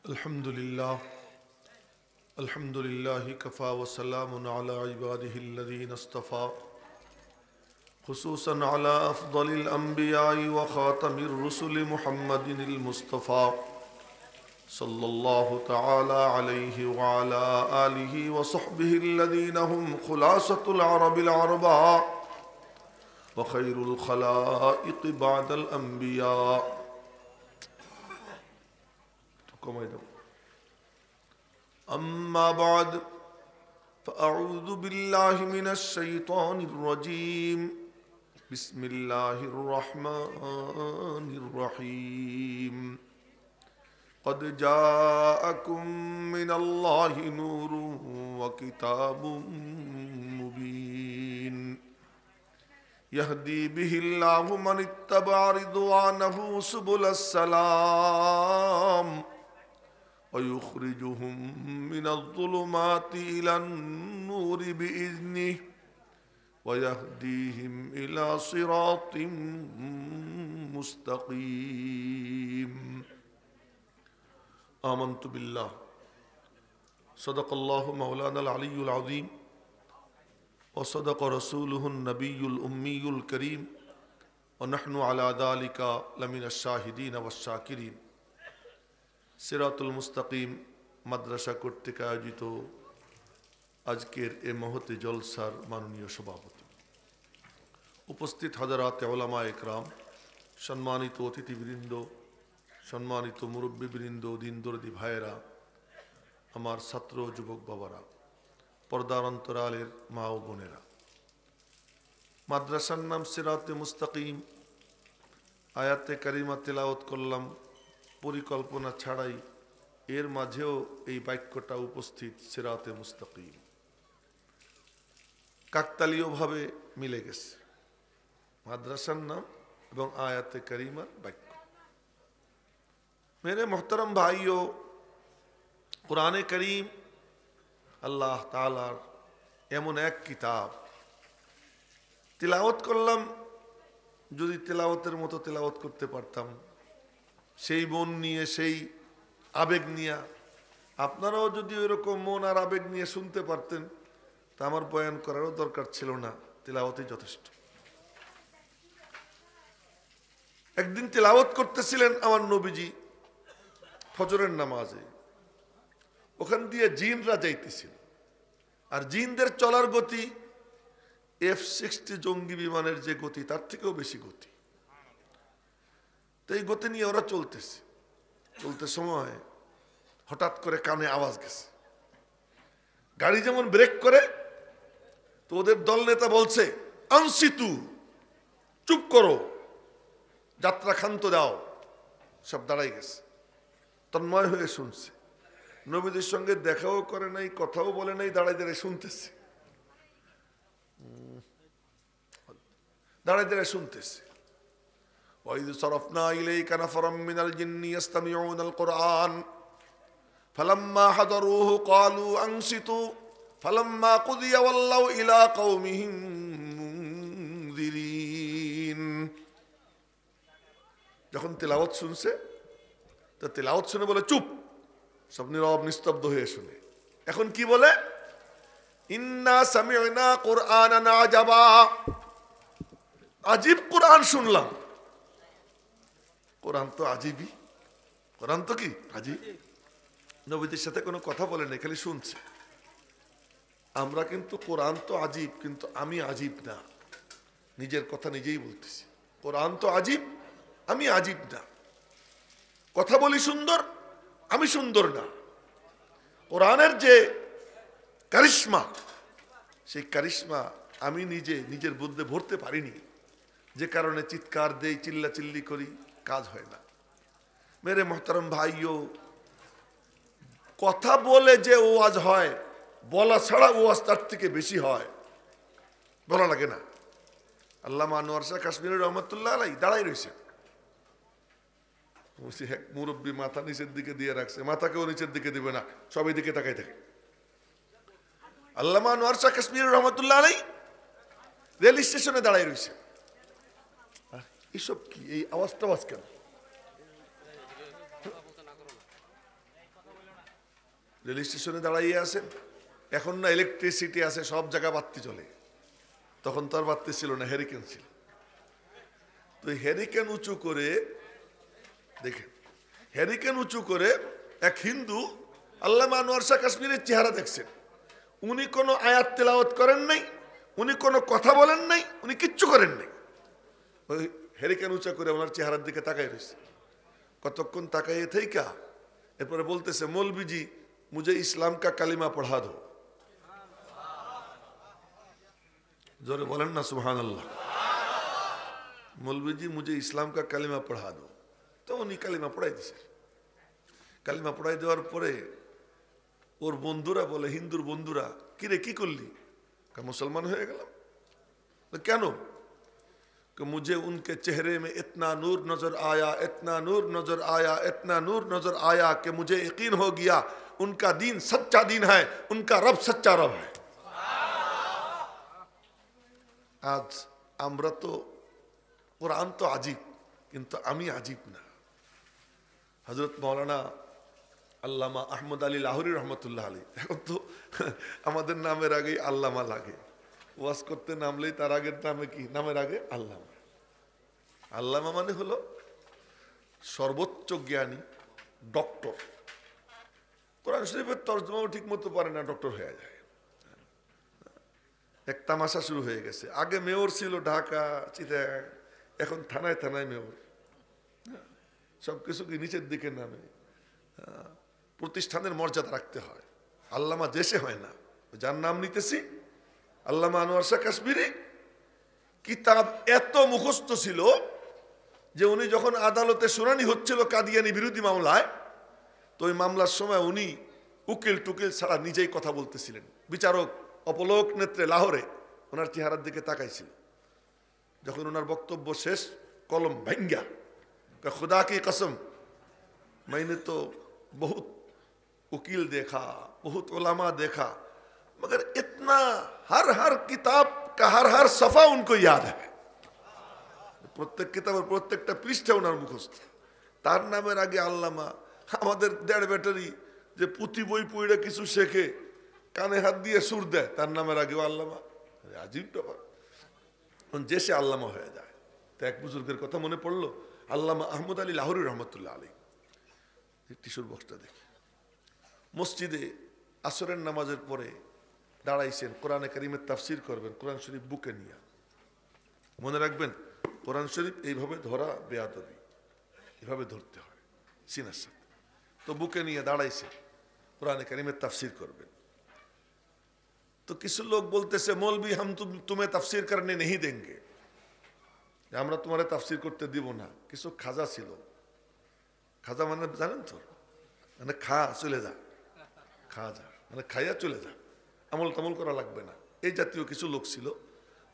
الحمد لله كفى وسلام على عباده الذين اصطفى خصوصا على أفضل الأنبياء وخاتم الرسل محمد المصطفى صلى الله تعالى عليه وعلى آله وصحبه الذين هم خلاصة العرب العرباء وخير الخلائق بعد الأنبياء. أما بعد فأعوذ بالله من الشيطان الرجيم. بسم الله الرحمن الرحيم. قد جاءكم من الله نور وكتاب مبين يهدي به الله من اتبع رضوانه سبل السلام ويخرجهم من الظلمات إلى النور بإذنه ويهديهم إلى صراط مستقيم. آمنت بالله صدق الله مولانا العلي العظيم وصدق رسوله النبي الأمي الكريم ونحن على ذلك لمن الشاهدين والشاكرين. সিরাতুল মুস্তাকিম মাদ্রাসা কর্তৃক আয়োজিত আজকের এ মহতে জলসার মাননীয় সভাপতি, উপস্থিত হাজারাতে উলামা ইকরাম, সম্মানিত অতিথিবৃন্দ, সম্মানিত মুরব্বীবৃন্দ, দিন দরদি ভাইয়েরা, আমার ছাত্র যুবক বাবারা, পর্দার অন্তরালের মা ও বোনেরা, মাদ্রাসার নাম সিরাতে মুস্তাকিম। আয়াতে কারিমা তেলাওয়াত করলাম পরিকল্পনা ছাড়াই, এর মাঝেও এই বাক্যটা উপস্থিত, সিরাতে মুস্তাকিম, কাকতালীয়ভাবে মিলে গেছে মাদ্রাসার নাম এবং আয়াতে কারিমার বাক্য। মেরে মোহতারাম ভাইও, কুরআনে করিম আল্লাহ তাআলার এমন এক কিতাব, তিলাওয়াত করলাম, যদি তেলাওয়াতের মতো তেলাওয়াত করতে পারতাম, সেই মন নিয়ে, সেই আবেগ নিয়ে, আপনারাও যদি ওইরকম মন আর আবেগ নিয়ে শুনতে পারতেন, তা আমার বয়ান করারও দরকার ছিল না, তিলাওয়াতই যথেষ্ট। একদিন তিলাওয়াত করতেছিলেন আমার নবীজি ফজরের নামাজে, ওখান দিয়ে জিনরা যাইতেছিল, আর জিনদের চলার গতি F-60 জঙ্গি বিমানের যে গতি, তার থেকেও বেশি গতি। তো এই গতি নিয়ে ওরা চলতেছে, চলতে সময় হঠাৎ করে কানে আওয়াজ গেছে। গাড়ি যেমন ব্রেক করে, তো ওদের দল নেতা বলছে, আনসিতু, চুপ করো, যাত্রা ক্ষান্ত দাও। সব দাঁড়াই গেছে, তন্ময় হয়ে শুনছে। নবীদের সঙ্গে দেখাও করে নাই, কথাও বলে নাই, দাঁড়াই দাঁড়ায় শুনতেছে, দাঁড়াই দাঁড়ায় শুনতেছে। وَإِذْ صَرَفْنَا إِلَيْكَ نَفَرًا مِّنَ الْجِنِّ يَسْتَمِعُونَ الْقُرْآنَ فَلَمَّا حَضَرُوهُ قَالُوا أَنصِتُوا فَلَمَّا قُضِيَ وَلَّوْا إِلَى قَوْمِهِم مُنذِرِينَ। যখন তেলাওয়াত শুনছে, তো তেলাওয়াত শুনে বলে চুপ, সব নীরব নিস্তব্ধ হয়ে শুনে। এখন কি বলে? ইন্না সামি'না কুরআনান আজাবা, আজীব কোরআন শুনলাম। কোরআন তো আজীবই, কোরআন তো কি আজীব। নবীদের সাথে কোনো কথা বলে না, খালি শুনছে। আমরা কিন্তু কোরআন তো আজীব, কিন্তু আমি আজীব না, নিজের কথা নিজেই বলতেছি। কোরআন তো আজীব, আমি আজীব না। কথা বলি সুন্দর, আমি সুন্দর না। কোরআনের যে কারিশমা, সেই কারিশমা আমি নিজের মধ্যে ভরতে পারিনি, যে কারণে চিৎকার দেই, চিল্লাচিল্লি করি, কাজ হয় না। মেরে মোহতারম ভাইও, কথা বলে যে ওয়াজ হয়, বলা ছাড়া ওয়াজ তার থেকে বেশি হয়, বলা লাগে না। আল্লামা আনোয়ার শাহ কাশ্মীরি রহমতুল্লাহ আলাইহি দাঁড়াই রয়েছে, মুরব্বী মাথা নিচের দিকে দিয়ে রাখছে, মাথাকেও নিচের দিকে দিবে না, সবাই দিকে তাকাই থাকে। আল্লামা আনোয়ার শাহ কাশ্মীরি রহমতুল্লাহ আলাইহি রেল স্টেশনে দাঁড়াই রয়েছে। এসব কি, এই আওয়াজটা কেন? রেল স্টেশনে দাঁড়াইয়ে আছেন, এখন না ইলেকট্রিসিটি আছে, সব জায়গা বাতি চলে, তখন তো আর বাতি ছিল না, হ্যারিকেন ছিল। তো হ্যারিকেন উঁচু করে দেখেন, হ্যারিকেন উঁচু করে এক হিন্দু আল্লামা আনোয়ার শাহ কাশ্মীরের চেহারা দেখছেন। উনি কোনো আয়াত তেলাওয়াত করেন নাই, উনি কোনো কথা বলেন নাই, উনি কিচ্ছু করেন নাই। ওই হ্যারিকেন উঁচা করে ওনার চেহারার দিকে তাকাই রয়েছে। কতক্ষণ তাকাইয়ে থেইকা এরপরে বলতেছে, মৌলবীজি মুঝে ইসলাম কা কালিমা পড়া দো। জোরে বলেন না সুবহানাল্লাহ। মৌলবীজি মুঝে ইসলাম কা কালিমা পড়া দো। তো উনি কালিমা পড়াই দিছে। কালিমা পড়াই দেওয়ার পরে ওর বন্ধুরা বলে, হিন্দুর বন্ধুরা, কিরে কি করলি? মুসলমান হয়ে গেলাম। কেন? मुझे उनके चेहरे में इतना नूर नजर आया, इतना नूर नजर आया, इतना नूर नजर आया कि मुझे यकीन हो गया उनका दीन सच्चा दीन है, उनका रब सच्चा रब है। आज আমরা তো কোরআন তো আজীব, কিন্তু আমি আজীব না। হযরত মাওলানা আল্লামা আহমদ আলী লাহোরী রহমতুল্লাহ আলী, এখন তো আমাদের নামের আগেই আল্লামা লাগে, ওয়াজ করতে নামলেই তার আগের নামে কি, নামের আগে আল্লামা। আল্লামা মানে হলো সর্বোচ্চ জ্ঞানী, ডক্টর। কোরআন শরীফের তর্জমাও ঠিক মতো পারে না, ডক্টর হয়ে যায়। এক তামাশা শুরু হয়ে গেছে। আগে মেয়র ছিল ঢাকা, চিটাগাং, এখন থানায় থানায় মেয়র, সবকিছু কি নিচের দিকে নামে। প্রতিষ্ঠানের মর্যাদা রাখতে হয়। আল্লামা দেশে হয় না, যার নাম নিতেছি আল্লামা আনোয়ার শাহ কাশ্মীরি, কিতাব এত মুখস্থ ছিল যে উনি যখন আদালতে শুনানি হচ্ছিল কাদিয়ানি বিরোধী মামলায়, তো ওই মামলার সময় উনি উকিল টুকিল ছাড়া নিজেই কথা বলতেছিলেন। বিচারক অপলোক নেত্রে লাহোরে ওনার চেহারার দিকে তাকাইছিল। যখন ওনার বক্তব্য শেষ, কলম ভাঙ্গা, खुदा की कसम मैंने तो बहुत वकील देखा, बहुत उलमा देखा, मगर इतना हर किताब का हर सफा उनको याद है। প্রত্যেক কিতাবের প্রত্যেকটা পৃষ্ঠা ওনার মুখস্থ। তার নামের আগে আল্লামা। আমাদের দেড় ব্যাটারি যে পুঁথি বই পড়ে কিছু শেখে, কানে হাত দিয়ে সুর দেয়, তার নামের আগেও আল্লামা। আজীব ব্যাপার, যে সে আল্লামা হয়ে যায়। তো এক বুজুর্গের কথা মনে পড়লো, আল্লামা আহমদ আলী লাহোরী রহমতুল্লাহ আলী। টিস্যুর বক্সটা দেখি। মসজিদে আসরের নামাজের পরে দাঁড়াইছেন, কোরআনে কারিমের তাফসির করবেন, কোরআন শরীফ বুকে নিয়ে। মনে রাখবেন, কোরআন শরীফ এইভাবে ধরা বেয়াদবি, এভাবে ধরতে হয় সিনার সাথে। তো বুকে নিয়ে দাঁড়াইছে, কোরআনে কারিমের তাফসির করবেন। তো কিছু লোক বলতেছে, মৌলবি হাম তুমি তাফসির করনে नहीं देंगे, আমরা তোমারে তাফসির করতে দিব না। কিছু খাজা ছিল। খাজা মানে জানেন তো, মানে খা চলে যা, খা যা মানে খাইয়া চলে যা, আমল তামল করা লাগবে না, এই জাতীয় কিছু লোক ছিল।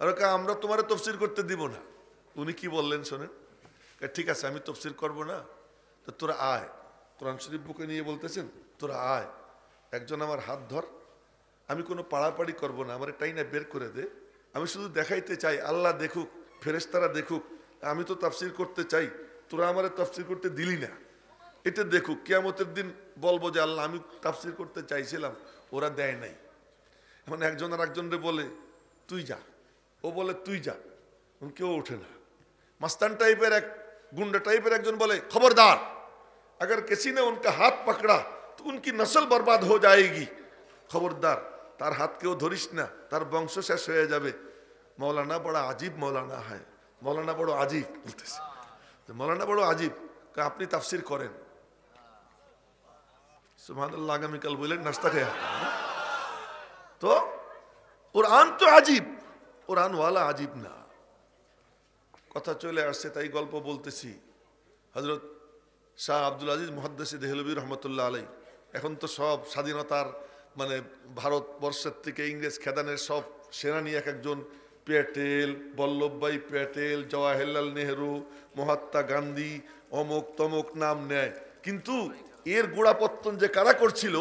আর আমরা তোমারে তফসির করতে দিব না। উনি কি বললেন শোনেন, ঠিক আছে আমি তফসির করব না, তো তোরা আয়। কোরআন শরীফ বুকে নিয়ে বলতেছেন, তোরা আয়, একজন আমার হাত ধর, আমি কোনো পাড়াপাড়ি করব না, আমার এটাই না বের করে দে। আমি শুধু দেখাইতে চাই, আল্লাহ দেখুক, ফেরেশতারা দেখুক, আমি তো তাফসির করতে চাই, তোরা আমারে তাফসির করতে দিলি না, এটা দেখুক। কিয়ামতের দিন বলবো যে আল্লাহ আমি তাফসির করতে চাইছিলাম, ওরা দেয় নাই। এখন একজন আর একজনরে বলে তুই যা, ও বলে তুই যা, কেউ ওঠে না। मस्तान टाइपर एक गुंडा टाइपर एक जन बोले खबरदार, अगर किसी ने उनका हाथ पकड़ा तो उनकी नस्ल बर्बाद हो जाएगी, खबरदार तार हाथ केउ धरिस ना, तार वंश शेष हो जाबे। मौलाना बड़ा अजीब मौलाना है, मौलाना बड़ो अजीब बोलतेছে, मौलाना बड़ो अजीब, का अपनी तफसीर करें। सुबहानाल्लाह, आगामीकाल बोलेन नाश्ता खाया। तो कुरान तो अजीब, कुरान वाला अजीब ना। কথা চলে আসছে তাই গল্প বলতেছি। হযরত শাহ আব্দুল আজিজ মুহাদ্দিস দেহলভী রহমতুল্লাহ আলাই, এখন তো সব স্বাধীনতার মানে ভারতবর্ষের থেকে ইংরেজ খেদানের সব সেনানী এক একজন, প্যাটেল, বল্লভভাই প্যাটেল, জওয়াহরলাল নেহরু, মহাত্মা গান্ধী, অমুক তমুক নাম নেয়। কিন্তু এর গোড়াপত্তন যে কারা করছিল,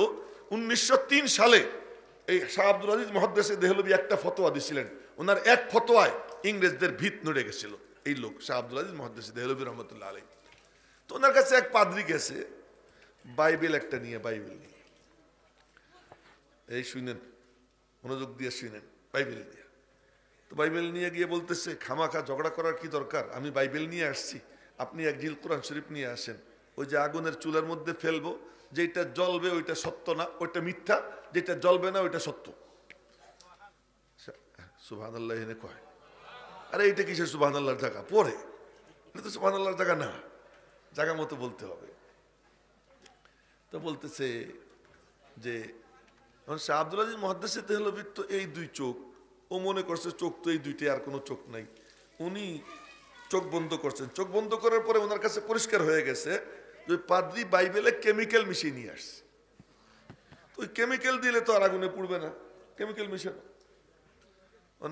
1903 সালে এই শাহ আব্দুল আজিজ মুহাদ্দিস দেহলভী একটা ফতোয়া দিছিলেন। ওনার এক ফতোয়ায় ইংরেজদের ভিত নড়ে গেছিল। এই লোক শাহ আব্দুল আজিজ মুহাদ্দিস দেহলভী রহমতুল্লাহ আলাই। তো ওনার কাছে এক পাদ্রী গেছে বাইবেল একটা নিয়ে, বাইবেল নিয়ে। এই শুনেন, মনোযোগ দিয়ে শুনেন, বাইবেল দিয়ে। তো বাইবেল নিয়ে গিয়ে বলতেছে খামাখা ঝগড়া করার কি দরকার, আমি বাইবেল নিয়ে আসছি, আপনি এক ঝিল কোরআন শরীফ নিয়ে আসেন, ওই যে আগুনের চুলার মধ্যে ফেলবো, যেটা জ্বলবে ওইটা সত্য না, ওইটা মিথ্যা, যেটা জ্বলবে না ওইটা সত্য। সুবহানাল্লাহ এনে কয়, আরে এইটা কিসের সুবহানাল্লাহর জায়গা, পরে এটা তো সুবহানাল্লাহর জায়গা না, জায়গা মতো বলতে হবে। তো বলতেছে যে শাহ আব্দুল আজিজ মুহাদ্দিসে দেহলভির তো এই দুই চোখ, ও মনে করছে চোখ তো এই দুইটাই, আর কোনো চোখ নাই। উনি চোখ বন্ধ করছেন, চোখ বন্ধ করার পরে ওনার কাছে পরিষ্কার হয়ে গেছে যে পাদ্রী বাইবেলে কেমিক্যাল মিশিয়ে নিয়ে আসছে। তো ওই কেমিক্যাল দিলে তো আর আগুনে পুড়বে না, কেমিক্যাল মিশে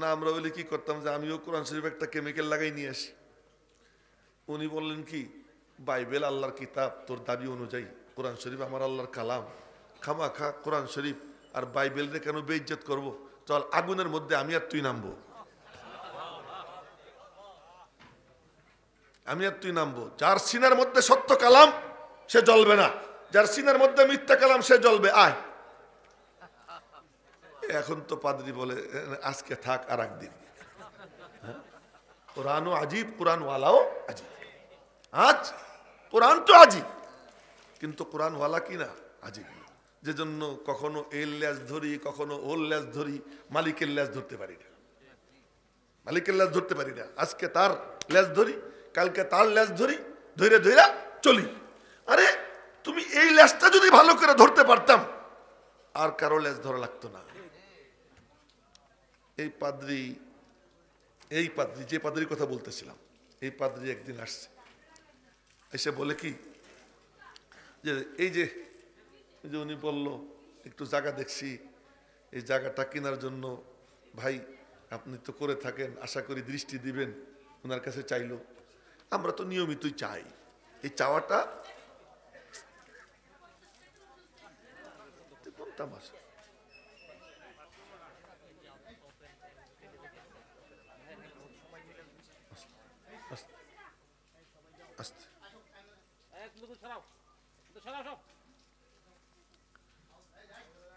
না। আমরা বলি কি করতাম যে আমিও কোরআন শরীফ একটা কেমিক্যাল লাগাই নিয়ে আসি। উনি বললেন কি, বাইবেল আল্লাহর কিতাব, তোর দাবি অনুযায়ী কোরআন শরীফ আমার আল্লাহর কালাম, খামাখা কোরআন শরীফ আর বাইবেলরে কেন বেইজ্জত করব, চল আগুনের মধ্যে আমি আর তুই নামবো, আমি আর তুই নামবো। যার সিনার মধ্যে সত্য কালাম সে জ্বলবে না, যার সিনার মধ্যে মিথ্যা কালাম সে জ্বলবে, আয়। এখন তো পাদ্রী বলে আজকে থাক আর একদিন, কোরআনও আজীব, কোরআন ওয়ালাও আজীব। আজ কোরআন তো আজীব, কিন্তু কোরআন ওয়ালা কি না আজীব, যে জন্য কখনো এর ল্যাজ ধরি, কখনো ওর ল্যাজ ধরি, মালিকের ল্যাজ ধরতে পারি না, মালিকের ল্যাজ ধরতে পারি না। আজকে তার ল্যাজ ধরি, কালকে তার ল্যাজ ধরি, ধরে ধরে চলি। আরে তুমি এই ল্যাজটা যদি ভালো করে ধরতে পারতাম আর কারো ল্যাজ ধরা লাগতো না। এই পাদ্রী যে পাদ্রীর কথা বলতেছিলাম, এই পাদ্রী একদিন আসছে, এসে বলে কি যে এই যে উনি বলল একটু জায়গা দেখছি, এই জায়গাটা কেনার জন্য ভাই আপনি তো করে থাকেন, আশা করি দৃষ্টি দিবেন। ওনার কাছে চাইলো, আমরা তো নিয়মিতই চাই, এই চাওয়াটা তামাশা।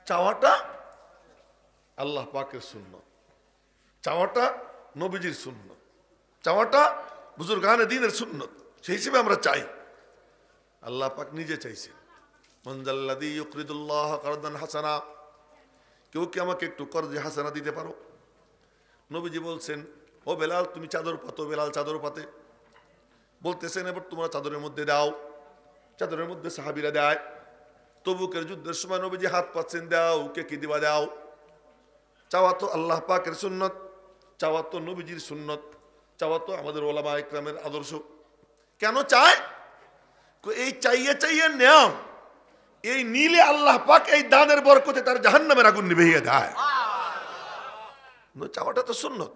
চাওয়াটা আল্লাহ পাকের সুন্নত, চাওয়াটা নবীজির সুন্নত, চাওয়াটা বুজুর্গানে দ্বীনের সুন্নত, সেই হিসেবে আমরা চাই। আল্লাহ পাক নিজে চাইছেন, মানজাল্লাযী ইউকরিদুল্লাহ কারদান হাসানা, কেউ কি আমাকে একটু কর্জে হাসানা দিতে পারো? নবীজি বলছেন, ও বেলাল তুমি চাদর পাতো, বেলাল চাদর পাতে। বলতেছেন এবার তোমরা চাদরের মধ্যে দাও, চাদরের মধ্যে সাহাবীরা দেয়। তবুকের যুদ্ধের সময় নবীজি হাত পাচ্ছেন, দাও, কে কি দিবা দাও। চাওয়া তো আল্লাহ পাকের সুন্নত, চাওয়া তো নবীজির সুন্নত, চাওয়া তো আমাদের ওলামা ইকরামের আদর্শ। কেন চায়? এই চাইয়ে চাইয়ে নেও, এই নীলে আল্লাহ পাক এই দানের বরকতে তার জাহান্নামের আগুন নিভিয়ে দেয়। চাওয়াটা তো সুন্নত।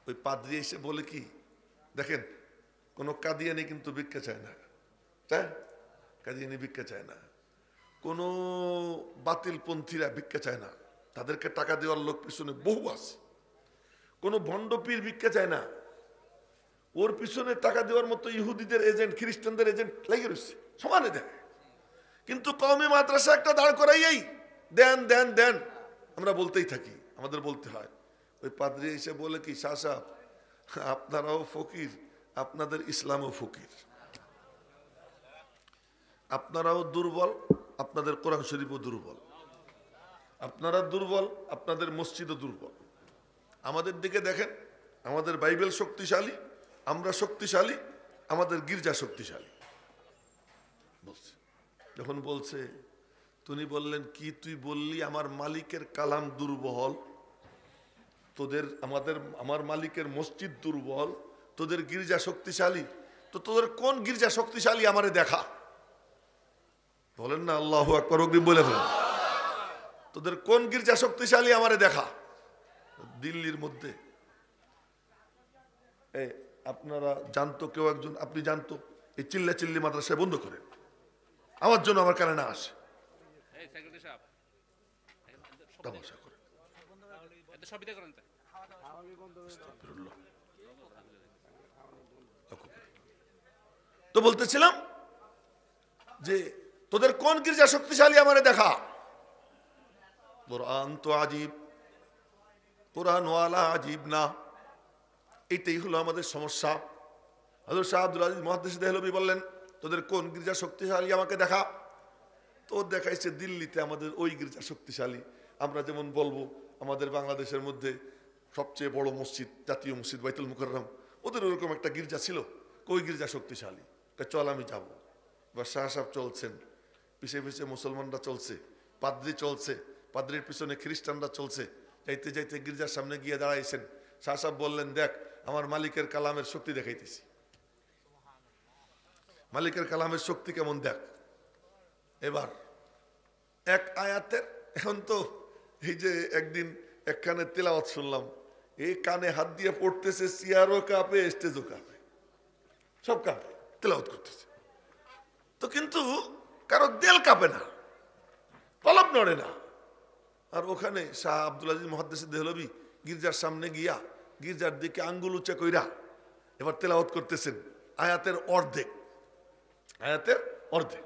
ওই পাদ্রী এসে বলে কি, দেখেন কোনো কাদিয়ানি কিন্তু ভিক্ষা চায় না, তাই কাদিয়ানি ভিক্ষা চায় না, কোনো বাতিলপন্থীরা ভিক্ষা চায় না, তাদেরকে টাকা দেওয়ার লোক পিছনে বহু আছে। কোনো ভণ্ডপীর ভিক্ষা চায় না, ওর পিছনে টাকা দেওয়ার মতো ইহুদিদের এজেন্ট, খ্রিস্টানদের এজেন্ট লেগে রয়েছে, সমানে দেয়। কিন্তু কওমি মাদ্রাসা একটা দাঁড় করাইয়াই দেন দেন দেন আমরা বলতেই থাকি, আমাদের বলতে হয়। ওই পাদ্রী এসে বলে কি, শাহ সাহেব আপনারাও ফকির, আপনাদের ইসলামও ফকির, আপনারাও দুর্বল, আপনাদের কোরআন শরীফও দুর্বল, আপনারা দুর্বল, আপনাদের মসজিদও দুর্বল। আমাদের দিকে দেখেন, আমাদের বাইবেল শক্তিশালী, আমরা শক্তিশালী, আমাদের গির্জা শক্তিশালী। বলছে যখন বলছে, তুমি বললেন কি, তুই বললি আমার মালিকের কালাম দুর্বল, তোদের আমার মালিকের মসজিদ দুর্বল, তোদের গির্জা শক্তিশালী, তো তোদের কোন গির্জা শক্তিশালী আমারে দেখা। বলেন না আল্লাহু আকবার, বলে ফেলেন, তোদের কোন গির্জা শক্তিশালী আমারে দেখা। দিল্লির মধ্যে আপনারা জানতো, কেউ একজন আপনি জানতো, এই চিল্লা চিল্লি মাদ্রাসায় বন্ধ করেন, আমার জন্য আমার কানে না আসে, তামাশা করে। তো বলতেছিলাম যে তোদের কোন গির্জা শক্তিশালী আমারে দেখা। কোরআন তো আজীব, কোরআনওয়ালা আজীব না। এটাই হলো আমাদের সমস্যা। হযরত শাহ আব্দুল আজিজ মুহাদ্দিস দেহলভী বললেন, তোদের কোন গির্জা শক্তিশালী আমাকে দেখা। তো দেখাইছে দিল্লিতে আমাদের ওই গির্জা শক্তিশালী। আমরা যেমন বলবো আমাদের বাংলাদেশের মধ্যে সবচেয়ে বড় মসজিদ জাতীয় মসজিদ বাইতুল মুকাররম, ওদের ওরকম একটা গির্জা ছিল, ওই গির্জা শক্তিশালী। চল আমি যাবো। বা শাহ সাহেব চলছেন, পিছিয়ে পিছিয়ে মুসলমানরা চলছে, পাদ্রি চলছে, পাদ্রির পিছনে খ্রিস্টানরা চলছে। যাইতে যাইতে গির্জার সামনে গিয়ে দাঁড়াইছেন। শাহ সাহেব বললেন, দেখ আমার মালিকের কালামের শক্তি দেখাইতেছি, মালিকের কালামের শক্তি কেমন দেখ। এবার এক আয়াতের, এখন তো এই যে একদিন এক কানে তেলাওয়াত শুনলাম, এই কানে হাত দিয়ে পড়তেছে, চেয়ারও কাঁপে, স্টেজও কাঁপে, সব কাঁপে, তেলাওয়াত করতেছে। তো কিন্তু কারো দেল কাঁপে না, কলব নড়ে না। আর ওখানে শাহ আব্দুল আজিজ মুহাদ্দিস দেহলভী গির্জার সামনে গিয়া গির্জার দিকে আঙ্গুল উঁচা কইরা এবার তেলাওয়াত করতেছেন আয়াতের অর্ধেক, আয়াতের অর্ধেক।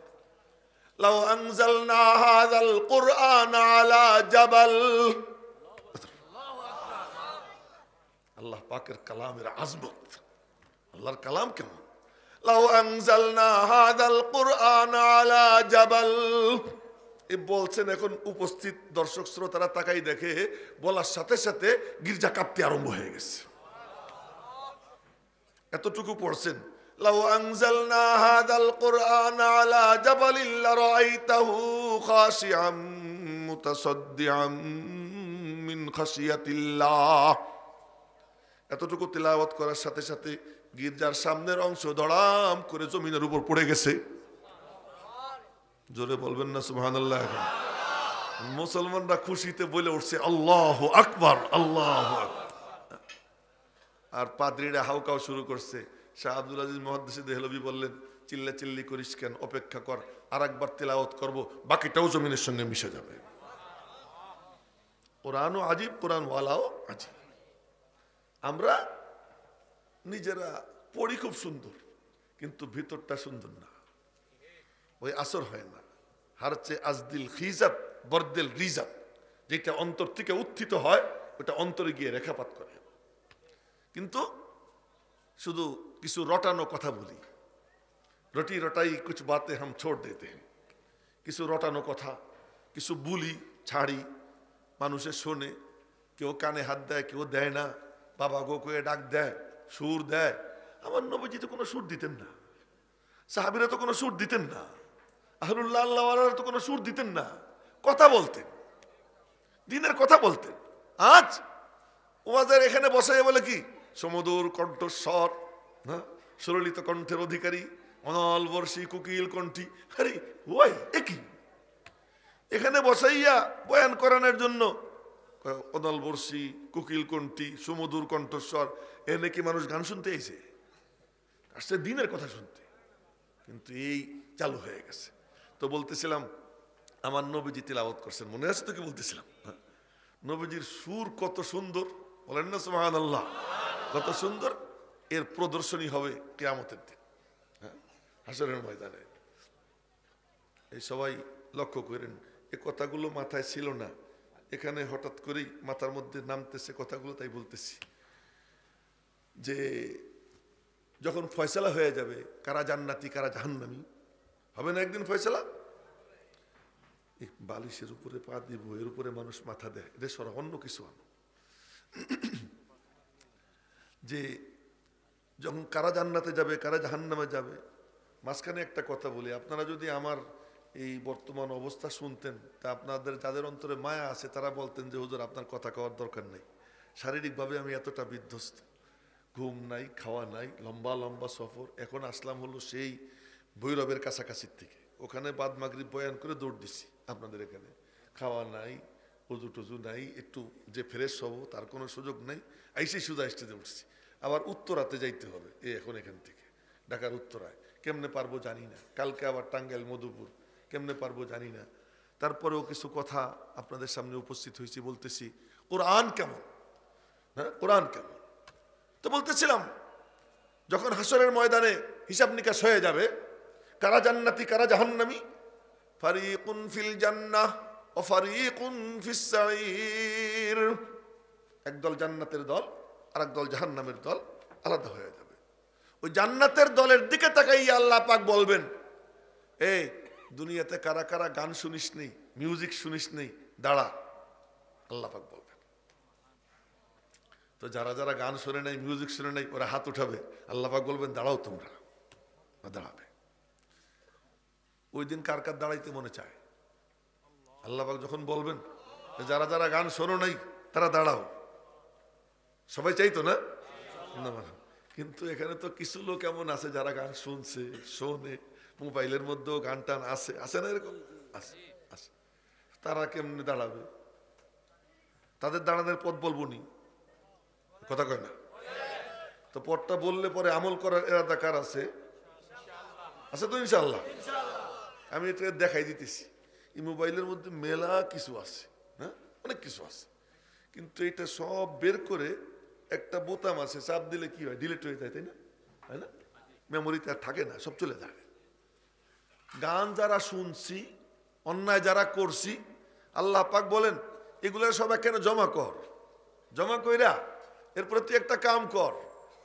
লাউ আনজালনা হাযাল কুরআন আলা জাবাল, আল্লাহ পাকের কালামের আজমত, আল্লাহর কালাম কেমন। লাউ আনজালনা হাযাল কুরআন আলা জাবাল, এ বলছেন, এখন উপস্থিত দর্শক শ্রোতারা তাকাই দেখে, বলার সাথে সাথে গির্জা কাঁপতে আরম্ভ হয়ে গেছে। এতটুকু পড়ছেন, লাউ আনজালনা হাযাল কুরআন আলা জাবালিল লারাআইতাহু খাশিআম মুতাসাদ্দিআম মিন খাশিয়াতিল্লাহ। এতটুকু তেলাওয়াত করার সাথে সাথে গির্জার সামনের অংশ ধড়াম করে জমিনের উপর পড়ে গেছে। জোরে বলবেন না সুবহানাল্লাহ। মুসলমানরা খুশিতে বলে উঠছে আল্লাহু আকবার, আল্লাহু আকবার। আর পাদ্রীরা হাউকাও শুরু করছে। শাহ আব্দুল আজিজ মুহাদ্দিস দেহলভী বললেন, চিল্লা চিল্লি করিস কেন, অপেক্ষা কর, আর একবার তেলাওয়াত করবো, বাকিটাও জমিনের সঙ্গে মিশে যাবে। কোরআনও আজীব, কোরআন ওয়ালাও আজীব। আমরা নিজেরা পড়ি খুব সুন্দর, কিন্তু ভিতরটা সুন্দর না, ওই আসর হয় না। হারচে আজদিল খিজাত বরদিল রিজাত, যেটা অন্তর থেকে উত্থিত হয় ওটা অন্তরে গিয়ে রেখাপাত করে। কিন্তু শুধু কিছু রটানো কথা বলি, রটি রটাই কুছ বাতে হাম ছোড় দেতে হ্যাঁ, কিছু রটানো কথা, কিছু বুলি ছাড়ি, মানুষের শোনে, কেউ কানে হাত দেয়, কেউ দেয় না, বাবা গো কয়ে ডাক দেয়, সুর দেয়। আমার নবীজি তো কোনো সুর দিতেন না, সাহাবীরা তো কোনো সুর দিতেন না, আহলুল্লাহ আল্লাহওয়ালারা তো কোনো সুর দিতেন না, কথা বলতেন, দিনের কথা বলতেন। আজ ওয়াজের এখানে বসে বলে কি সমুদর কণ্ঠস্বর, হ্যাঁ, সুললিত কণ্ঠের অধিকারী, অনল বর্ষী কুকিল কণ্ঠী। আরে ওই একই এখানে বসাইয়া বয়ান করানোর জন্য অনল বর্ষী কুকিল কণ্ঠী সুমধুর কণ্ঠস্বর, এ নাকি মানুষ গান শুনতে এসে আসছে দিনের কথা শুনতে। কিন্তু এই চালু হয়ে গেছে। তো বলতেছিলাম আমার নবীজি তিলাওয়াত করছেন, মনে আছে তো কি বলতেছিলাম, নবীজির সুর কত সুন্দর, বলেন না সুবহানাল্লাহ, কত সুন্দর। এর প্রদর্শনী হবে কিয়ামতের দিন, হ্যাঁ, হাসরের ময়দানে। এই সবাই লক্ষ্য করেন, এ কথাগুলো মাথায় ছিল না, এখানে হঠাৎ করেই মাথার মধ্যে নামতেছে কথাগুলো, তাই বলতেছি যে যখন ফয়সালা হয়ে যাবে কারা জান্নাতি কারা জাহান্নামী, হবে না একদিন ফয়সালা? বালিশের উপরে পা দিব, এর উপরে মানুষ মাথা দেয়, এটা সরা অন্য কিছু আনো। যে যখন কারা জান্নাতে যাবে কারা জাহান্নামে যাবে, মাঝখানে একটা কথা বলি, আপনারা যদি আমার এই বর্তমান অবস্থা শুনতেন, তা আপনাদের যাদের অন্তরে মায়া আছে তারা বলতেন যে হুজুর আপনার কথা কওয়ার দরকার নেই, শারীরিকভাবে আমি এতটা বিধ্বস্ত, ঘুম নাই, খাওয়া নাই, লম্বা লম্বা সফর, এখন আসলাম হলো সেই ভৈরবের কাছাকাছির থেকে, ওখানে বাদ মাগরিব বয়ান করে দৌড় দিছি আপনাদের এখানে, খাওয়া নাই, উজু টুজু নাই, একটু যে ফ্রেশ হবো তার কোনো সুযোগ নাই, আইসেই সুজা স্টেজে উঠছি। আবার উত্তরাতে যাইতে হবে, এখন এখান থেকে ঢাকার উত্তরায়, কেমনে পারবো জানি না, কালকে আবার টাঙ্গাইল মধুপুর, কেমনে পারবো জানি না। তারপরেও কিছু কথা আপনাদের সামনে উপস্থিত হয়েছি, বলতেছি কোরআন কেমন, হ্যাঁ কোরআন কেমন। তো বলতেছিলাম যখন হাসরের ময়দানে হিসাব নিকাশ হয়ে যাবে, কারা জান্নাতি কারা জাহান্নামী, ফারিকুন ফিল জান্নাহ ওয়া ফারিকুন ফিস সাঈর, একদল জান্নাতের দল আর একদল জাহান্নামের দল আলাদা হয়ে যাবে। ওই জান্নাতের দলের দিকে তাকাইয়া আল্লাহ পাক বলবেন, এই দুনিয়াতে কারা কারা গান শুনিস নেই, মিউজিক শুনিস নেই, দাঁড়া। আল্লাহ পাক বলবেন। তো যারা যারা গান শুনে নাই, মিউজিক শুনে নাই, ওরা হাত উঠাবে। আল্লাহ পাক বলবেন, দাঁড়াও তোমরা। দাঁড়াবে। ওই দিন কার কার দাঁড়াইতে মনে চায়? আল্লাহ পাক যখন বলবেন যারা যারা গান শোনো নাই তারা দাঁড়াও, সবাই চাইতো না? কিন্তু এখানে তো কিছু লোক এমন আছে যারা গান শুনছে, শোনে, মোবাইলের মধ্যেও গান টান আছে, আছে না? এরকম আছে, আছে। তারা কেমনে দাঁড়াবে? তাদের দাঁড়ানোর পথ বলবো নি, কথা কয় না তো। পথটা বললে পরে আমল করার এরাদা কার আছে? আছে তো ইনশাআল্লাহ। আমি এটা দেখাই দিতেছি। এই মোবাইলের মধ্যে মেলা কিছু আছে, হ্যাঁ, অনেক কিছু আছে, কিন্তু এটা সব বের করে একটা বোতাম আছে, চাপ দিলে কি হয়? ডিলিট হয়ে যায়, তাই না? তাই না? মেমোরিতে আর থাকে না, সব চলে যায়। গান যারা শুনছি, অন্যায় যারা করছি, আল্লাহ পাক বলেন এগুলো সব কেন জমা কর, জমা কইরা এরপরে তুই একটা কাম কর।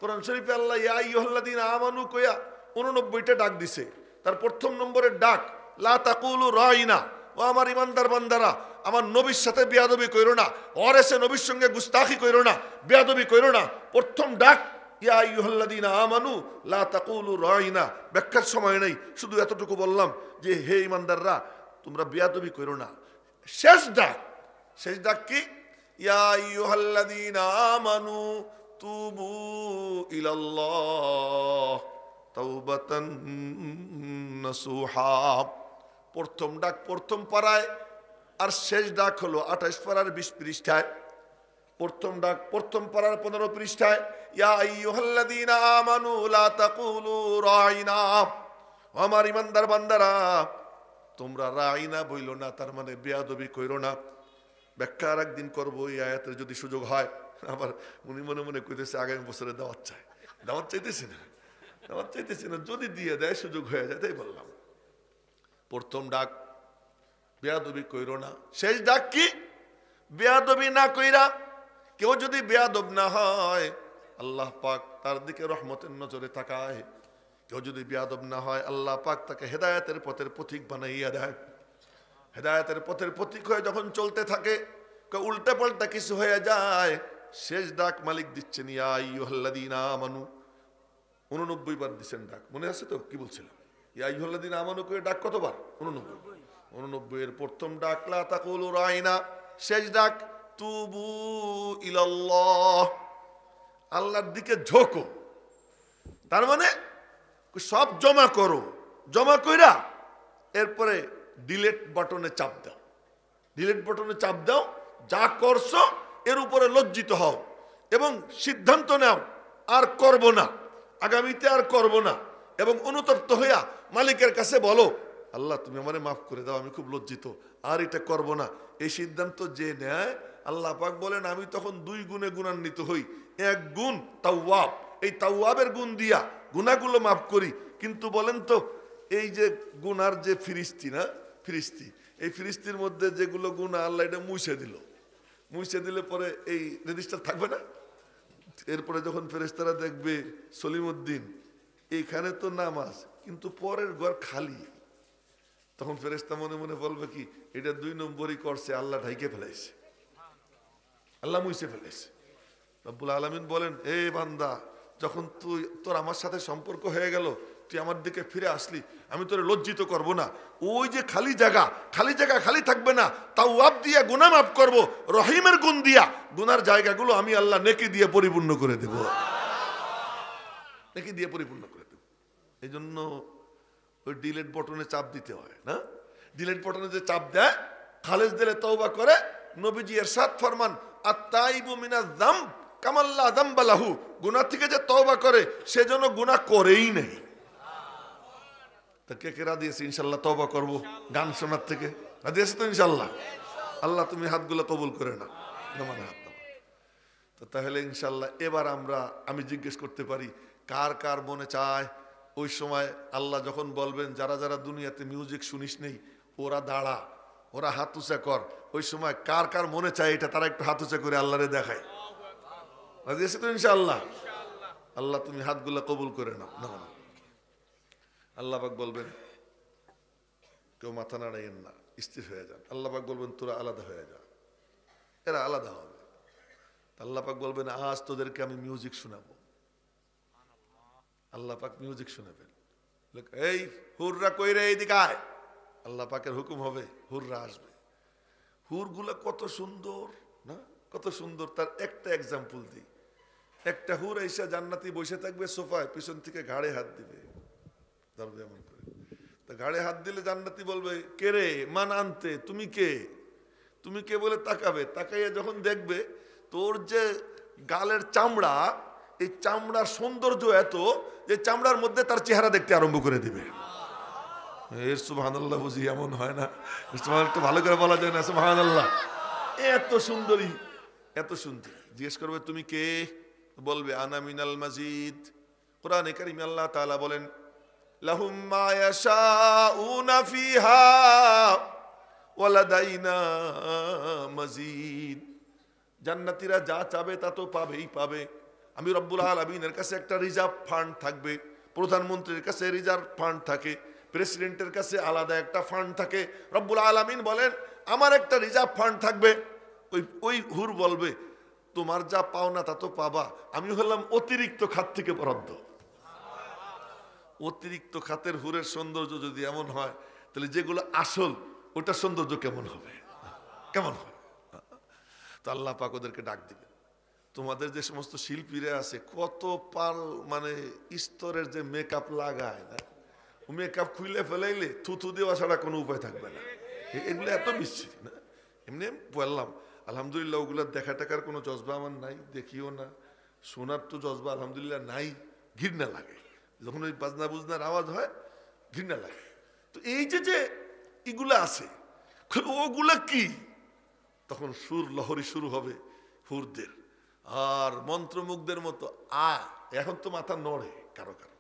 কোরআন শরীফে আল্লাহ ইয়া আইয়ুহাল্লাযীনা আমানু কইয়া 89টা ডাক দিছে। তার প্রথম নম্বরের ডাক, লা তাকুলু রাইনা, ও আমার ইমানদার বান্দারা, আমার নবীর সাথে বেয়াদবি কইরো না, আর এসে নবীর সঙ্গে গুস্তাখি কইরো না, বেয়াদবি কইরো না। প্রথম ডাক, ইয়া আইয়ুহাল্লাযীনা আমানু লা তাকুলু রাইনা। ব্যাখ্যার সময় নেই, শুধু এতটুকু বললাম যে হে ইমানদাররা, তোমরা বেয়াদবি কইরো না। শেষ ডাক, শেষ ডাক কি? ইয়া আইয়ুহাল্লাযীনা আমানু তুবু ইলাল্লাহ তাওবাতান নাসুহা। প্রথম ডাক প্রথম পারায়, আর শেষ ডাক হলো 28 পারার 20 পৃষ্ঠায়। প্রথম ডাক প্রথম পারার 15 পৃষ্ঠায়, ইয়া আইয়ুহাল্লাযীনা আমানু লা তাকুলু রাইনা, আমার ইমানদার বান্দারা তোমরা রাইনা বইলো না, তার মানে বেয়াদবি কইরো না। ব্যাখ্যা আর একদিন করবো এই আয়াতের যদি সুযোগ হয়। আবার উনি মনে মনে কইতেছে আগামী বছরে দাওয়াত চাই, দাওয়াত চাইতেছি না, দাওয়াত চাইতেছি না, যদি দিয়ে দেয় সুযোগ হয়ে যায়, তাই বললাম। প্রথম ডাক বেয়াদবি কইরো না। শেষ ডাক কি? বেয়াদবি না কইরা। কেউ যদি বেয়াদব না হয়, আল্লাহ পাক তার দিকে রহমতের নজরে তাকায়। কেউ যদি বেয়াদব না হয়, আল্লাহ পাক তাকে হেদায়েতের পথের পথিক বানাইয়া দেয়। হেদায়েতের পথের পথিক হয়ে যখন চলতে থাকে, উল্টা পাল্টা কিছু হয়ে যায়, শেষ ডাক মালিক দিচ্ছেন ইয়া আইয়ুহাল্লাযীনা আমানু। 89 বার দিচ্ছেন ডাক, মনে আছে তো? কি বলছিলাম? ইয়া আইয়ুহাল্লাযীনা আমানু করে ডাক কতবার? 89 এর প্রথম ডাক লা তাকুলু রাইনা, শেষ ডাক তুবু ইলাল্লাহ, আল্লাহর দিকে ঝোঁকো। তার মানে সব জমা করো, জমা কইরা এরপরে ডিলেট বাটনে চাপ দাও। ডিলেট বাটনে চাপ দাও, যা করছো এর উপরে লজ্জিত হও এবং সিদ্ধান্ত নাও আর করব না, আগামীতে আর করব না, এবং অনুতপ্ত হইয়া মালিকের কাছে বলো, আল্লাহ তুমি আমারে মাফ করে দাও, আমি খুব লজ্জিত, আর এটা করব না। এই সিদ্ধান্ত যে নেয়, আল্লাহ পাক বলেন আমি তখন 2 গুণে গুণান্বিত হই। এক গুণ তাওয়াব, এই তাওয়াবের গুণ দিয়া গুনাহগুলো মাফ করি। কিন্তু বলেন তো, এই যে গুনার যে ফিরিস্তি না, ফিরিস্তি, এই ফিরিস্তির মধ্যে যেগুলো গুনাহ আল্লাহ এটা মুছে দিল, মুছে দিলে পরে এই রেজিস্টার থাকবে না। এরপরে যখন ফেরেশতারা দেখবে সলিমউদ্দিন এইখানে তো নাম আছে, কিন্তু পরের ঘর খালি, তখন ফেরেশতা মনে মনে বলবে কি, এটা 2 নম্বরই করছে, আল্লাহ ঢাইকে ফেলাইছে, আল্লাহ মুছে ফেলাইছে। রব্বুল আলামিন বলেন, এ বান্দা, যখন তোর আমার সাথে সম্পর্ক হয়ে গেল, তুই আমার দিকে ফিরে আসলি, আমি তোরে লজ্জিত করব না। ওই যে খালি জায়গা খালি থাকবে না, তাওয়াব দিয়া গুনাহ মাফ করব, রহিমের গুণ দিয়া গুনার জায়গাগুলো আমি আল্লাহ নেকি দিয়ে পরিপূর্ণ করে দেব, নেকি দিয়ে পরিপূর্ণ করে দেব। এই জন্য ওই ডিলেট বাটনে চাপ দিতে হয় না। ডিলেট বাটনে যে চাপ দেয়, খালেজ দিলে তওবা করে, নবীজি ইরশাদ ফরমান, আত-তাইবু মিনাজ যামব কামাল্লা যামবা লাহু, গুনাহ থেকে যে তওবা করে সে যেন গুনাহ করেই নাই। তা কে কে রাজি আছে ইনশাআল্লাহ তওবা করব গান শোনার থেকে? রাজি আছে তো ইনশাআল্লাহ? আল্লাহ তুমি হাতগুলো কবুল করে না, আমার হাত নাও। তো তাহলে ইনশাআল্লাহ এবার আমি জিজ্ঞেস করতে পারি, কার কার মনে চায় ওই সময় আল্লাহ যখন বলবেন যারা যারা দুনিয়াতে মিউজিক শুনিস নেই ওরা দাঁড়া, ওরা হাত উঁচা কর, ওই সময় কার কার মনে চায় এটা তারা একটু হাত উঁচা করে আল্লাহরে দেখায়। রাজি আছে তো ইনশাআল্লাহ? আল্লাহ তুমি হাতগুলা কবুল করে নাও। না আল্লাহ পাক বলবেন কেউ মাথা নাড়াইয়েন না, স্থির হয়ে যান। আল্লাহ পাক বলবেন তোরা আলাদা হয়ে যা, এরা আলাদা হবে। আল্লাহ পাক বলবেন আজ তোদেরকে আমি মিউজিক শোনাবো। আল্লাহ পাক মিউজিক শোনাবেন, এই হুররা কইরে এইদিকে আয়। আল্লাহ পাকের হুকুম হবে, হুররা আসবে। হুরগুলা কত সুন্দর না, কত সুন্দর। তার একটা এক্সাম্পল দিই। একটা হুর এসে জান্নাতি বসে থাকবে সোফায়, পিছন থেকে ঘাড়ে হাত দিবে, ধরবে এমন করে। তা ঘাড়ে হাত দিলে জান্নাতি বলবে কে রে মান আনতে, তুমি কে, তুমি কে বলে তাকাবে। তাকাইয়া যখন দেখবে তোর যে গালের চামড়া, এই চামড়ার সৌন্দর্য এত যে চামড়ার মধ্যে তার চেহারা দেখতে আরম্ভ করে দিবে। এর সুবহানাল্লাহ বুঝি এমন হয় না? একটু ভালো করে বলা যায় না সুবহানাল্লাহ? এত সুন্দরী, এত সুন্দর। জিজ্ঞেস করবে তুমি কে, বলবে আনা মিনাল মাজিদ। কোরআনে কারিমে আল্লাহ তাআলা বলেন লাহুম মা ইয়াশাউনা ফিহা ওয়া লাদাইনা মাজিদ। জান্নাতীরা যা চাবে তা তো পাবেই পাবে। আমি রব্বুল আলামিনের কাছে একটা রিজার্ভ ফান্ড থাকবে, প্রধানমন্ত্রীর কাছে রিজার্ভ ফান্ড থাকে, প্রেসিডেন্টের কাছে আলাদা একটা ফান্ড থাকে। রব্বুল আলামিন বলেন আমার একটা রিজার্ভ ফান্ড থাকবে। ওই হুর বলবে তোমার যা পাওনা তা তো পাবা, আমি হলাম অতিরিক্ত খাত থেকে বরাদ্দ। অতিরিক্ত খাতের হুরের সৌন্দর্য যদি এমন হয়, তাহলে যেগুলো আসল ওটার সৌন্দর্য কেমন হবে, কেমন হয়? তো আল্লাহ পাক ওদেরকে ডাক দিবেন, তোমাদের যে সমস্ত শিল্পীরা আছে কত পাল মানে স্তরের যে মেকআপ লাগায় না, মেকআপ খুলে ফেলাইলে থুথু দেওয়া ছাড়া কোনো উপায় থাকবে না। এগুলো এত বিচ্ছিরি না। এমনি বললাম আলহামদুলিল্লাহ, ওগুলো দেখা টাকার কোনো জজবা আমার নাই, দেখিও না। শোনার তো জজবা আলহামদুলিল্লাহ নাই, ঘৃণা লাগে যখন ওই বাজনা বুজনার আওয়াজ হয়, ঘৃণা লাগে। তো এই যে এগুলা আছে, ওগুলা কি? তখন সুর লহরী শুরু হবে হুরদের, আর মন্ত্রমুগ্ধের মতো এখন তো মাথা নড়ে কারো কারো,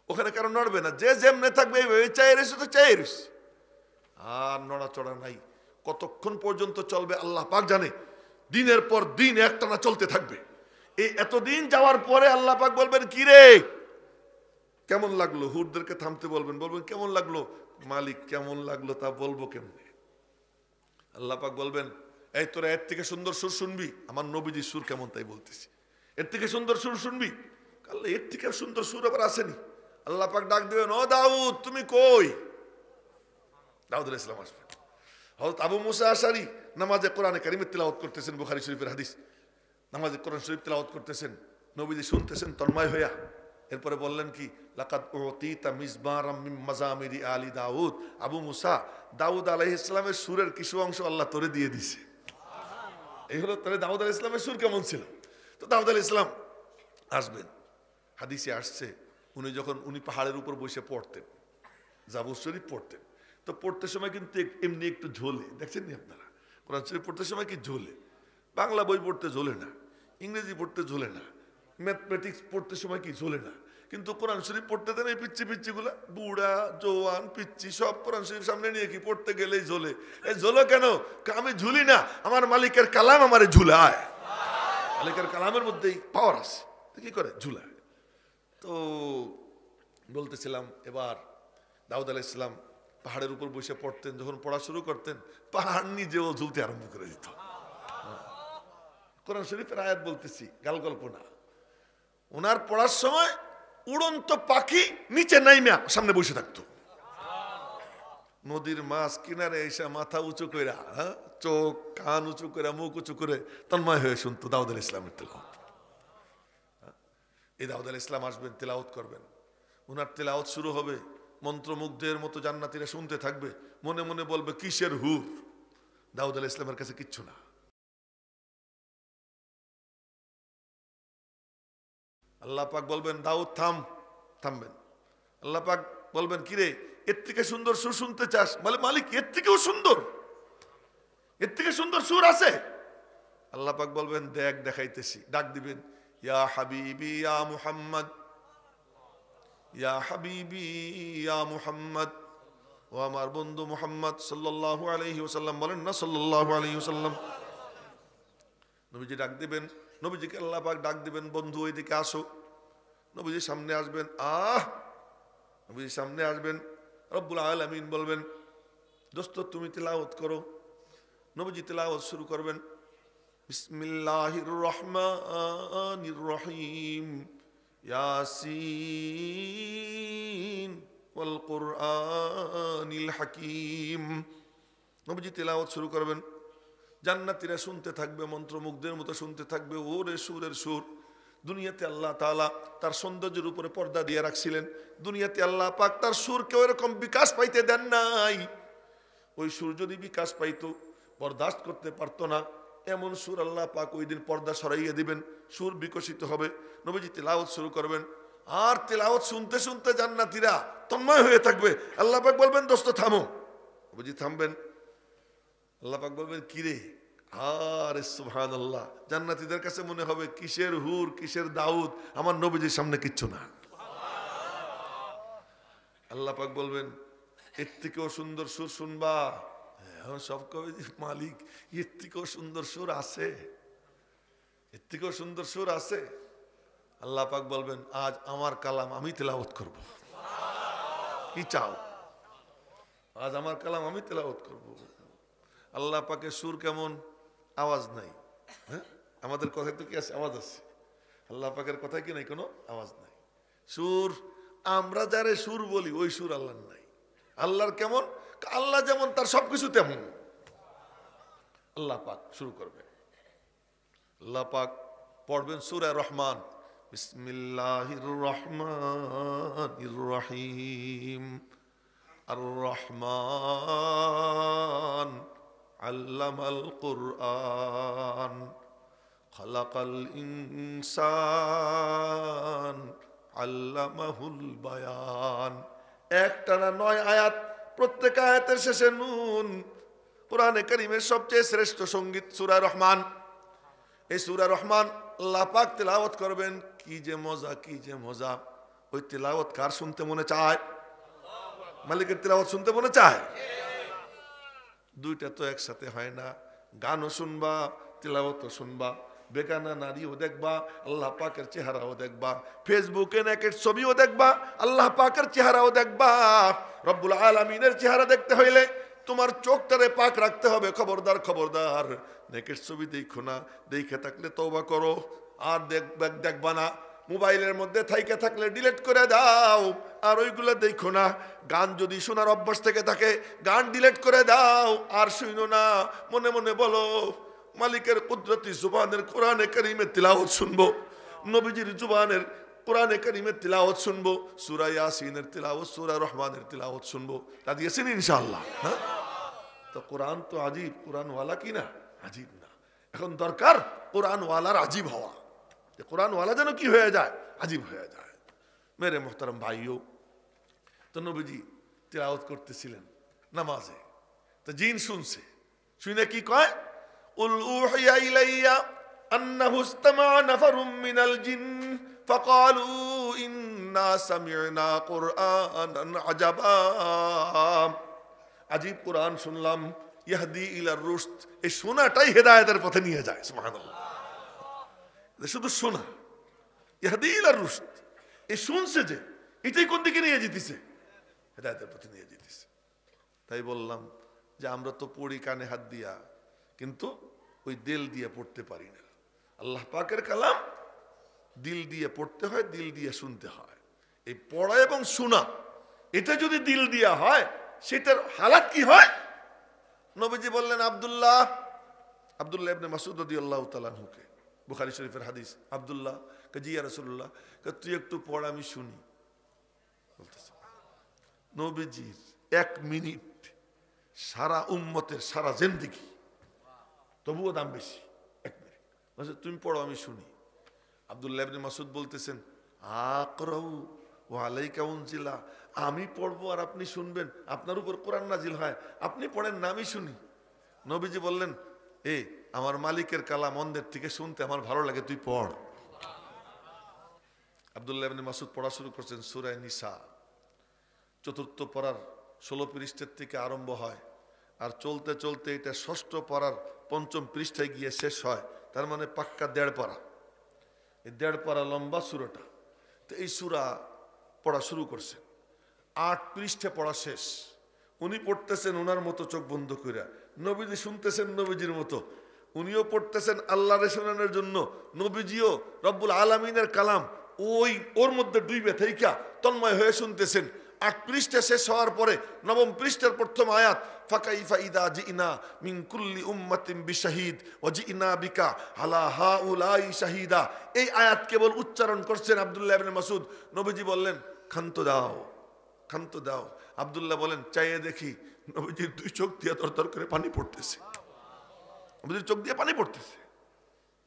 ওখানে কারো নড়বে না, যে যেমনে থাকবে চাই রয়েছে তো চাই রয়েছে, আর নড়াচড়া নাই। কতক্ষণ পর্যন্ত চলবে আল্লাহ পাক জানে, দিনের পর দিন একটানা চলতে থাকবে। এই এতদিন যাওয়ার পরে আল্লাহ পাক বলবেন কি রে কেমন লাগলো? হুরদেরকে থামতে বলবেন, বলবেন কেমন লাগলো? মালিক কেমন লাগলো তা বলবো কেমনে? আল্লাহ পাক বলবেন এই তোরা এর থেকে সুন্দর সুর শুনবি? আমার নবীজির সুর কেমন তাই বলতেছি। এর থেকে সুন্দর সুর শুনবি? আল্লাহ এর থেকে সুন্দর সুর আবার আসেনি। আল্লাহ পাক ডাক দেবেন ও দাউদ তুমি কই? দাউদ আলাইহিস সালাম আসবেন। হযরত আবু মুসা আশআরী নামাজে কোরআনে কারীমের তিলাওয়াত করতেছেন, বুখারী শরীফের হাদিস। নামাজে কোরআন শরীফ তিলাওয়াত করতেছেন, নবীজি শুনতেছেন তন্ময় হইয়া। এরপরে বললেন কি লাকাদ উতিতা মিজমারাম মিন মাজামিরি আলি দাউদ। আবু মুসা, দাউদ আলাইহিস সালামের সুরের কিছু অংশ আল্লাহ তোরে দিয়ে দিয়েছে। এই হলো তাহলে দাউদ আলাইহিস সালামের সুর কেমন ছিল। তো দাউদ আলাইহিস সালাম আসবেন, হাদিসে আসছে উনি পাহাড়ের উপর বসে পড়তেন, জাবুর শরীফ পড়তেন। তো পড়তে সময় কিন্তু এমনি একটু ঝোলে, দেখছেন নি আপনারা? কোরআন শরীফ পড়তে সময় কি ঝোলে? বাংলা বই পড়তে ঝোলে না, ইংরেজি পড়তে ঝোলে না, ম্যাথমেটিক্স পড়তে সময় কি ঝোলে না, কিন্তু কোরআন শরীফ পড়তে দেন এই পিচ্ছি গুলা, বুড়া জওয়ান পিচ্ছি সব কোরআন শরীফ সামনে নিয়ে কি পড়তে গেলেই ঝোলে। এই ঝোলো কেন? আমি ঝুলি না, আমার মালিকের কালাম আমারে ঝুলায়। মালিকের কালামের মধ্যেই পাওয়ার আছে, কি করে ঝুলায়। তো বলতেছিলাম এবার দাউদ আলাইহিস সালাম পাহাড়ের উপর বসে পড়তেন, যখন পড়া শুরু করতেন পাহাড় নিজেও ঝুলতে আরম্ভ করে দিত। কোরআন শরীফের আয়াত বলতেছি, গাল গল্প না। ওনার পড়ার সময় উড়ন্ত পাখি নিচে নাইমা সামনে বসে থাকতো। নদীর মাছ কিনারে এসে মাথা উঁচু করে, চোখ কান উঁচু করে মুখ উঁচু করে তন্ময় হয়ে শুনতো দাউদ আলাইহিস সালামের তেলাওয়াত। এই দাউদ আলাইহিস সালাম আসবেন, তেলাওয়াত করবেন। ওনার তেলাওয়াত শুরু হবে, মন্ত্রমুগ্ধের মতো জান্নাতীরা শুনতে থাকবে, মনে মনে বলবে কিসের হুর? দাউদ আলাইহিস সালামের কাছে কিচ্ছু না। আল্লাহ পাক বলবেন দাউদ থাম, থামবেন। আল্লাহ পাক বলবেন কিরে এর থেকে সুন্দর সুর শুনতে চাস? বলে মালিক এর থেকেও সুন্দর, এর থেকে সুন্দর সুর আছে? আল্লাহ পাক বলবেন দেখ দেখাইতেছি। ডাক দিবেন ইয়া হাবিবি ইয়া মুহাম্মদ, ইয়া হাবিবি ইয়া মুহাম্মদ। ও ও আমার বন্ধু মুহাম্মদ সাল্লাল্লাহু আলাইহি ওয়াসাল্লাম, বলেন না সাল্লাল্লাহু আলাইহি ওয়াসাল্লাম। নবীজি ডাক দিবেন, নবীজিকে আল্লাহ পাক ডাক দিবেন, বন্ধু ওইদিকে আসো। নবীজি সামনে আসবেন, নবীজি সামনে আসবেন, রব্বুল আলামিন বলবেন, দোস্ত তুমি তিলাওয়াত করো। নবীজি তিলাওয়াত শুরু করবেন, বিসমিল্লাহির রহমানির রহিম, ইয়াসিন ওয়াল কুরআনিল হাকিম। নবীজি তিলাওয়াত শুরু করবেন, জান্নাতীরা শুনতে থাকবে, মন্ত্রমুগ্ধের মতো শুনতে থাকবে, ওরে সুরের সুর। দুনিয়াতে আল্লাহ তাআলা তার সৌন্দর্যের উপরে পর্দা দিয়ে রাখছিলেন, দুনিয়াতে আল্লাহ পাক তার সুরকে ওইরকম বিকাশ পাইতে দেন নাই। ওই সুর যদি বিকাশ পাইতো, বরদাস্ত করতে পারতো না, এমন সুর আল্লাহ পাক ওই দিন পর্দা সরাইয়ে দিবেন, সুর বিকশিত হবে। নবীজি তিলাওয়াত শুরু করবেন, আর তিলাওয়াত শুনতে শুনতে জান্নাতীরা তন্ময় হয়ে থাকবে। আল্লাহ পাক বলবেন, দোস্ত থামো। নবীজি থামবেন, আল্লাহ পাক বলবেন, কিরে? আরে সুবহানাল্লাহ, জান্নাতীদের কাছে মনে হবে কিসের হুর, কিসের দাউদ, আমার নবীজির সামনে কিচ্ছু না। আল্লাহ পাক বলবেন, এর থেকেও সুন্দর সুর শুনবা। সব কবি মালিক, এর থেকেও সুন্দর সুর আছে, এর থেকেও সুন্দর সুর আছে। আল্লাহ পাক বলবেন, আজ আমার কালাম আমি তেলাওয়াত করব। কি চাও? আজ আমার কালাম আমি তেলাওয়াত করব। আল্লাহ পাকের সুর কেমন? আওয়াজ নাই। হ্যাঁ, আমাদের কথায় তো কি আছে? আওয়াজ আছে। আল্লাহ পাকের কথায় কি নাই? কোনো আওয়াজ নাই। সুর আমরা যারে সুর বলি, ওই সুর আল্লাহর নাই। আল্লাহর কেমন? আল্লাহ যেমন তার সবকিছু তেমন। আল্লাহ পাক শুরু করবেন, আল্লাহ পাক পড়বেন সূরা রহমান, বিসমিল্লাহির রহমানির রহিম, আর রহমান আল্লামাল কুরআন, খালাকাল ইনসান আল্লামাহুল বায়ান। একটানা 9 আয়াত, প্রত্যেক আয়াতের শেষে নুন। কোরআনে কারীমের সবচেয়ে শ্রেষ্ঠ সঙ্গীত সূরা রহমান। এই সূরা রহমান আল্লাহ পাক তেলাওয়াত করবেন, কি যে মজা, কি যে মজা। ওই তেলাওয়াত কার শুনতে মনে চায়? মালিকের তেলাওয়াত শুনতে মনে চায়। দুইটা তো একসাথে হয় না। গানও শুনবা, তেলাওয়াতও শুনবা, বেগানা নারীও দেখবা, আল্লাহ পাকের চেহারাও দেখবা, ফেসবুকে নেকেট ছবিও দেখবা, আল্লাহ পাকের চেহারাও দেখবা। রব্বুল আলামিনের চেহারা দেখতে হইলে তোমার চোখটারে পাক রাখতে হবে। খবরদার, খবরদার, নেকেট ছবি দেখো না। দেখে থাকলে তওবা করো, আর দেখবা না। মোবাইলের মধ্যে থাইকে থাকলে ডিলিট করে দাও, আর ওইগুলো দেখো না। গান যদি শোনার অভ্যাস থেকে থাকে, গান ডিলিট করে দাও, আর শুনো না। মনে মনে বলো, মালিকের কুদরতি জুবানের কোরআনে কারীমের তিলাওয়াত শুনবো, নবীজির জুবানের কোরআনে কারীমের তিলাওয়াত শুনবো, সূরা ইয়াসিনের তিলাওয়াত, সূরা রহমানের তিলাওয়াত শুনবো। রাজি আছেন ইনশাআল্লাহ? হ্যাঁ, তো কোরআন তো আজীব, কোরআনওয়ালা কি না আজীব না। এখন দরকার কোরআনওয়ালার আজীব হওয়া, যে কোরআনওয়ালা যেন কি হয়ে যায়? আজীব হয়ে যায়। মেরে মোহতারাম ভাইও, তো নবীজি তিলাওয়াত করতেছিলেন নামাজে, তো জিন শুনছে, শুনে কি কয়? উল উহিয়া ইলাইয়া আন্নাহু ইসতামা নাফারুম মিনাল জিন ফাকালু ইন্না সামি'না কুরআনান আজাবা। আজীব কোরআন শুনলাম, ইয়াহদি ইলার রুশদ। এই শোনাটাই হেদায়েতের পথে নিয়ে যায়। সুবহানাল্লাহ, শুধু শোনা, ইয়াহদি ইলার রুশদ, এই শুনছে যে এটাই কোন দিকে নিয়ে যেতেছে? হেদায়েতের পথে নিয়ে যেতেছে। তাই বললাম যে আমরা তো পড়ি কানে হাত দিয়া, কিন্তু ওই দিল দিয়ে পড়তে পারি না। আল্লাহ পাকের কালাম দিল দিয়ে পড়তে হয়, দিল দিয়ে শুনতে হয়। এই পড়া এবং শোনা, এটা যদি দিল দিয়া হয়, সেটার হালাত কি হয়? নবীজি বললেন আব্দুল্লাহ ইবনে মাসউদ রাদিয়াল্লাহু তাআলা আনহুকে, বুখারী শরীফের হাদিস। আব্দুল্লাহ কে, জি ইয়া রাসূলুল্লাহ, কে তুই একটু পড়, আমি শুনি। বলতেছে নবীজির 1 মিনিট সারা উম্মতের সারা জিন্দেগি, তবুও দাম বেশি। 1 মিনিট বলছে তুমি পড়ো, আমি শুনি। আব্দুল্লাহ ইবনে মাসউদ বলতেছেন, আকরাউ ওয়া আলাইকা উনজিলা, আমি পড়বো আর আপনি শুনবেন, আপনার উপর কোরআন নাজিল হয়, আপনি পড়েন না, আমি শুনি। নবীজি বললেন, আমার মালিকের কালাম অন্ধের থেকে শুনতে আমার ভালো লাগে, তুই পড়। আব্দুল্লাহ ইবনে মাসউদ পড়া শুরু করছেন সূরা নিসা, 4th পারার 16 পৃষ্ঠার থেকে আরম্ভ হয়, আর চলতে চলতে এটা 6ষ্ঠ পারার 5ম পৃষ্ঠায় গিয়ে শেষ হয়। তার মানে পাক্কা 1.5 পারা। এই 1.5 পারা লম্বা সূরাটা। তো এই সূরা পড়া শুরু করছে, 8 পৃষ্ঠা পড়া শেষ। উনি পড়তেছেন ওনার মতো চোখ বন্ধ করে, নবীজি শুনতেছেন নবীজির মতো। উনিও পড়তেছেন আল্লাহর শোনানোর জন্য, নবীজিও রব্বুল আলামিনের কালাম ওর মধ্যে ডুবে থেইকা তন্ময় হয়ে শুনতেছেন। 8 পৃষ্ঠা শেষ হওয়ার পরে 9ম পৃষ্ঠার প্রথম আয়াত, ফাকাইফা ইদা জিনা মিন কুল্লি উম্মাতিন বিশাহিদ ওয়া জিনা বিকা আলা হাউলাই শাহিদা। এই আয়াত কেবল উচ্চারণ করছেন আব্দুল্লাহ ইবনে মাসউদ। নবীজি বললেন, ক্ষান্ত দাও, ক্ষান্ত দাও। আব্দুল্লাহ বলেন, চাইয়ে দেখি নবীজির 2 চোখ দিয়ে দরদর করে পানি পড়তেছে। নবীজির চোখ দিয়ে পানি পড়তেছে।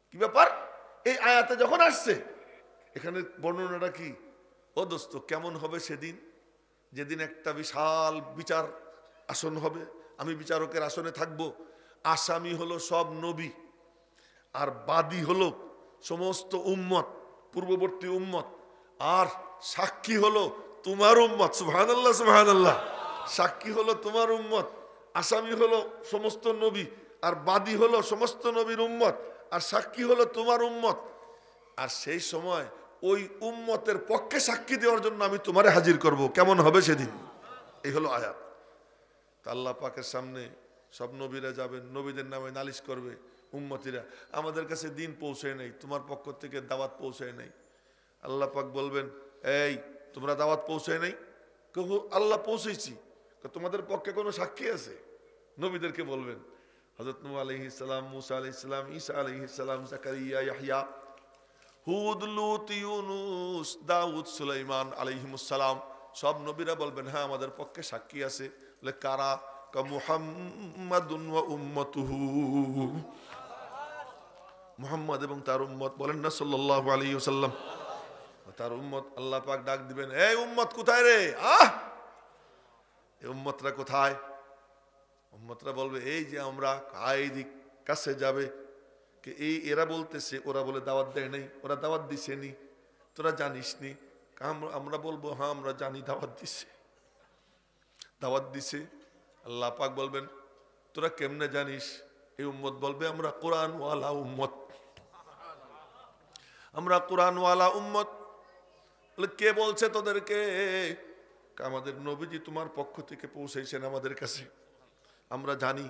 কি ব্যাপার? এই আয়াতে যখন আসছে, এখানে বর্ণনাটা কি? ও দোস্ত, কেমন হবে সেদিন, যেদিন একটা বিশাল বিচার আসন হবে, আমি বিচারকের আসনে থাকব। আসামি হলো সব নবী, আর বাদী হলো সমস্ত উম্মত, পূর্ববর্তী উম্মত, আর সাক্ষী হলো তোমার উম্মত। সুবহানাল্লাহ, সুবহানাল্লাহ। সাক্ষী হলো তোমার উম্মত, আসামি হলো সমস্ত নবী, আর বাদী হলো সমস্ত নবীর উম্মত, আর সাক্ষী হলো তোমার উম্মত। আর সেই সময় ওই উম্মতের পক্ষে সাক্ষী দেওয়ার জন্য আমি তোমারে হাজির করব। কেমন হবে সেদিন? এই হলো আয়াত। তা আল্লাহ পাকের সামনে সব নবীরা যাবেন, নবীদের নামে নালিশ করবে উম্মতিরা, আমাদের কাছে দিন পৌঁছায় নাই, তোমার পক্ষ থেকে দাওয়াত পৌঁছায় নাই। আল্লাহ পাক বলবেন, এই তোমরা দাওয়াত পৌঁছায় নাই? কেউ আল্লাহ পৌঁছেছি, তোমাদের পক্ষে কোনো সাক্ষী আছে? নবীদেরকে বলবেন, হযরত নূহ আলাইহিস সালাম, মূসা আলাইহিস সালাম, ঈসা আলাইহিস সালাম, জাকারিয়া, ইয়াহইয়া, হুদ, লূত, ইউনূস, দাউদ, সুলাইমান আলাইহিমুস সালাম, সব নবীরা বলবেন, হ্যাঁ আমাদের পক্ষে সাক্ষী আছে। বলে কারা? কা মুহাম্মাদুন ওয়া উম্মাতুহু, মুহাম্মদ এবং তার উম্মত। বলেন না সাল্লাল্লাহু আলাইহি ওয়াসাল্লাম, তার উম্মত। আল্লাহ পাক ডাক দিবেন, এই উম্মত কোথায় রে? এই উম্মতরা কোথায়? উম্মতরা বলবে, এই যে আমরা। দিক কাছে যাবে কে? এরা বলতেছে, ওরা বলে দাওয়াত দেয় নাই, ওরা দাওয়াত দিছে নি, তোরা জানিস নি? আমরা বলবো, হ্যাঁ আমরা জানি, দাওয়াত দিছে, দাওয়াত দিছে। আল্লাহ পাক বলবেন, তোরা কেমনে জানিস? এই উম্মত বলবে, আমরা কোরআনওয়ালা উম্মত, আমরা কোরআনওয়ালা উম্মত। কে বলছে তোদেরকে? আমাদের নবীজি তোমার পক্ষ থেকে পৌঁছেছেন আমাদের কাছে, আমরা জানি।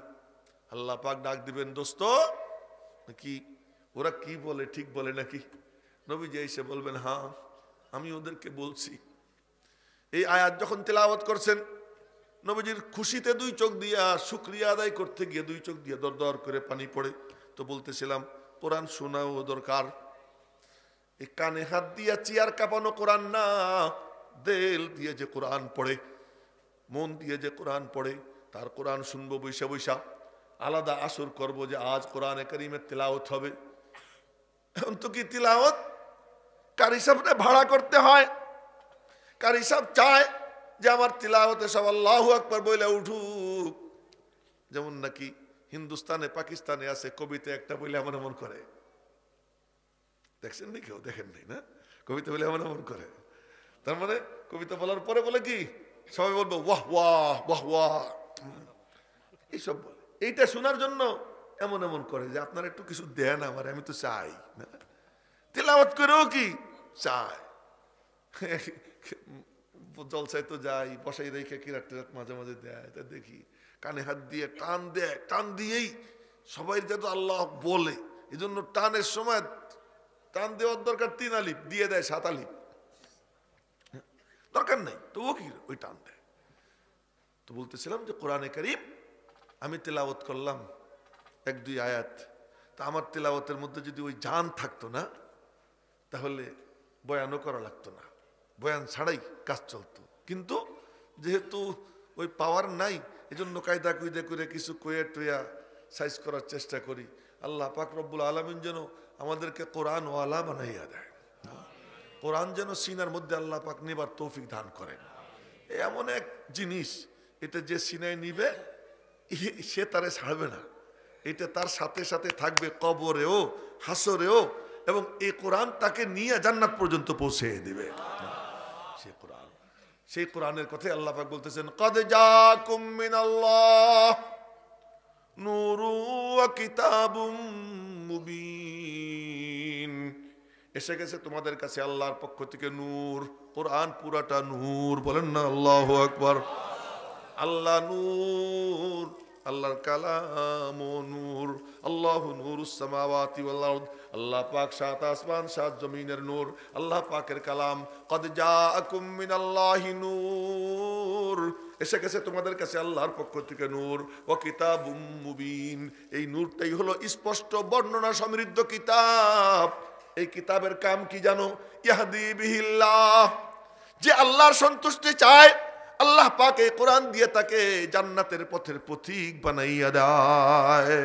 আল্লাহ পাক ডাক দিবেন, দোস্ত কি ওরা কি বলে ঠিক বলে নাকি? নবীজি এসে বলবেন, হ্যাঁ আমি ওদেরকে বলছি। এই আয়াত যখন তেলাওয়াত করছেন, নবীজির খুশিতে 2 চোখ দিয়া, শুকরিয়া আদায় করতে গিয়ে 2 চোখ দিয়ে দর দর করে পানি পড়ে। তো বলতেছিলাম, কোরআন শোনাও দরকার। এই কানে হাত দিয়া চেয়ার কাঁপানো কোরআন না, দিল দিয়ে যে কোরআন পড়ে, মন দিয়ে যে কোরআন পড়ে, তার কোরআন শুনবো বৈশা বৈশা। আলাদা আসর করব যে আজ কোরআনে কারীমের তেলাওয়াত হবে। এখন তো কি তেলাওয়াত কারি সাহেবকে ভাড়া করতে হয়। কারি সাহেব চায় যে আমার তেলাওয়াতে সব আল্লাহু আকবার বলে উঠুক। যেমন নাকি হিন্দুস্তানে, পাকিস্তানে আছে, কবিতা একটা বলে এমন এমন করে। দেখছেন নি? কেউ দেখেন নাই না? কবিতা বলে এমন এমন করে। তার মানে কবিতা বলার পরে বলে কি, সবাই বলবো ওয়াহ ওয়াহ ওয়াহ ওয়াহ, এইসব বলে। এইটা শোনার জন্য এমন এমন করে যে আপনারা একটু কিছু দেন আমার, আমি তো চাই না। তেলাওয়াত করেও কি চায়? জলসায় তো যাই, বসাই রেখে কিরাত টিরাত মাঝে মাঝে দেয়, তা দেখি কানে হাত দিয়ে টান দেয়, টান দিয়েই সবাই যেন আল্লাহ বলে, এই জন্য টানের সময় টান দেওয়ার দরকার 3 আলিফ, দিয়ে দেয় 7 আলিফ, দরকার নেই, তো ও কি ওই টান দেয়। তো বলতেছিলাম যে কোরআনে কারীম আমি তেলাওয়াত করলাম 1-2 আয়াত, তা আমার তেলাওয়াতের মধ্যে যদি ওই জান থাকতো না, তাহলে বয়ানও করা লাগতো না, বয়ান ছাড়াই কাজ চলতো। কিন্তু যেহেতু ওই পাওয়ার নাই, এজন্য কায়দা কুয়দা করে কিছু কয়ে টয়া সাইজ করার চেষ্টা করি। আল্লাহ পাক রব্বুল আলামিন যেন আমাদেরকে কোরআন ওয়ালা বানাইয়া দেয়, কোরআন যেন সিনার মধ্যে আল্লাহ পাক নেবার তৌফিক দান করেন। এমন এক জিনিস, এটা যে সিনায় নিবে সে তারে ছাড়বে না, এটা তার সাথে সাথে থাকবে কবরেও, হাসরেও, এবং এই কোরআন তাকে নিয়ে জান্নাত পর্যন্ত পৌঁছে দিবে। সে কোরআন সেই কোরআনের কথাই আল্লাহ পাক বলতেছেন, কদ জাকুম মিনাল্লাহ নূরু ওয়া কিতাবুম মুবিন। এসে গেছে তোমাদের কাছে আল্লাহর পক্ষ থেকে নূর, কোরআন পুরাটা নূর। বলেন না আল্লাহু আকবার। আল্লাহ নূর, আল্লাহর কালাম ও নূর। আল্লাহু নূরুস সামাওয়াতি ওয়াল আরদ, আল্লাহ পাক সাত আসমান সাত জমিনের নূর, আল্লাহ পাকের কালাম। কদ জাআকুম মিনাল্লাহি নূর, এসে গেছে তোমাদের কাছে আল্লাহর পক্ষ থেকে নূর। ও কিতাবুম মুবিন, এই নূরটাই হলো স্পষ্ট বর্ণনা সমৃদ্ধ কিতাব। এই কিতাবের কাম কি জানো? ইয়াহদি বিহিল্লাহ, যে আল্লাহর সন্তুষ্টি চায় আল্লাহ পাক এই কোরআন দিয়ে তাকে জান্নাতের পথের পথিক বানাইয়া দেয়।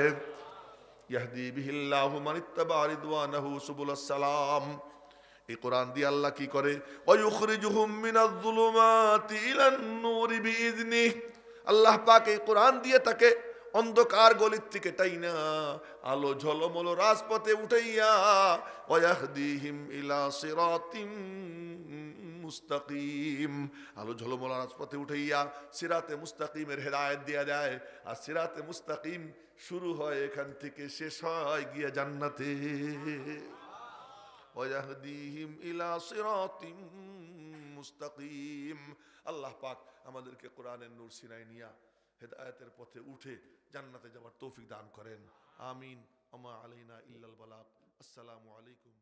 ইয়াহদি বিহিল্লাহু মান ইত্তাবা রিদওয়ানাহু সুবুলাস সালাম। এই কোরআন দিয়ে আল্লাহ কি করে? ওয়া ইউখরিজুহুম মিনাজ যুলুমাতি ইলান নূরি বিইذনিহি, আল্লাহ পাক এই কোরআন দিয়ে তাকে অন্ধকার গলির থেকে টাইনা আলো ঝলমলো রাজপথে উঠাইয়া ওয়া ইয়াহদিহিম ইলা সিরাতিম মুস্তাকিম, আলো ঝলমলো রাজপথে উঠাইয়া সিরাতে মুস্তাকিমের হেদায়েত দিয়া দেয়। আর সিরাতে মুস্তাকিম শুরু হয় এখান থেকে, শেষ হয় গিয়া জান্নাতে। ওয়াহদিহিম ইলা সিরাতিম মুস্তাকিম। আল্লাহ পাক আমাদেরকে কোরআনের নূর সিনায় নিয়া হেদায়েতের পথে উঠে জান্নাতে যাওয়ার তৌফিক দান করেন। আমিন। ওয়া মা আলাইনা ইল্লাল বালাগ। আসসালামু আলাইকুম।